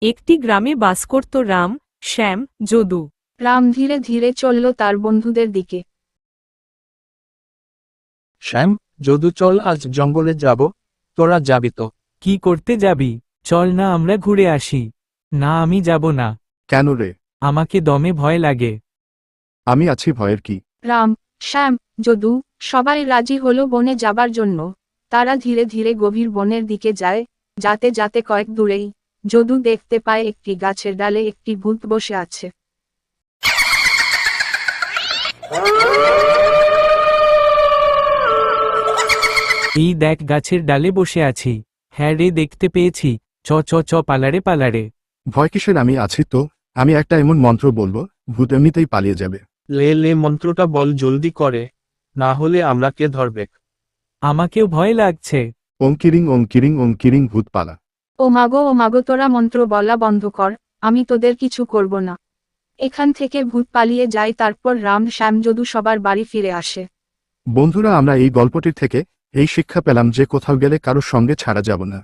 একটি গ্রামে বাস করত রাম, শ্যাম, যদু। রাম ধীরে ধীরে চলল তার বন্ধুদের দিকে। শ্যাম, যদু চল আজ জঙ্গলে যাব, তোরা যাবি তো? কি করতে যাবি? চল না আমরা ঘুরে আসি। না আমি যাব না, কেন রে? আমাকে দমে ভয় লাগে। আমি আছি, ভয়ের কি? রাম, শ্যাম, যদু সবাই রাজি হলো বনে যাবার জন্য। তারা ধীরে ধীরে গভীর বনের দিকে যায়। যাতে যাতে কয়েক দূরেই যদু দেখতে পায় একটি গাছের ডালে একটি ভূত বসে আছে। এই দেখ গাছের ডালে বসে আছি। হ্যাঁ রে, দেখতে পেয়েছি। চ চ চ পালারে পালারে। ভয় কিসের, আমি আছি তো। আমি একটা এমন মন্ত্র বলবো, ভূত এমনিতেই পালিয়ে যাবে। লে লে মন্ত্রটা বল জলদি করে, না হলে আমরা কে ধরবে? আমাকেও ভয় লাগছে। ওঙ্কিরিং ওঙ্কিরিং ওঙ্কিরিং, ভূত পালা। ও মাগো তোরা মন্ত্র বলা বন্ধ কর, আমি তোদের কিছু করব না। এখান থেকে ভূত পালিয়ে যায়। তারপর রাম, শ্যাম, যদু সবার বাড়ি ফিরে আসে। বন্ধুরা, আমরা এই গল্পটির থেকে এই শিক্ষা পেলাম যে কোথাও গেলে কারোর সঙ্গে ছাড়া যাব না।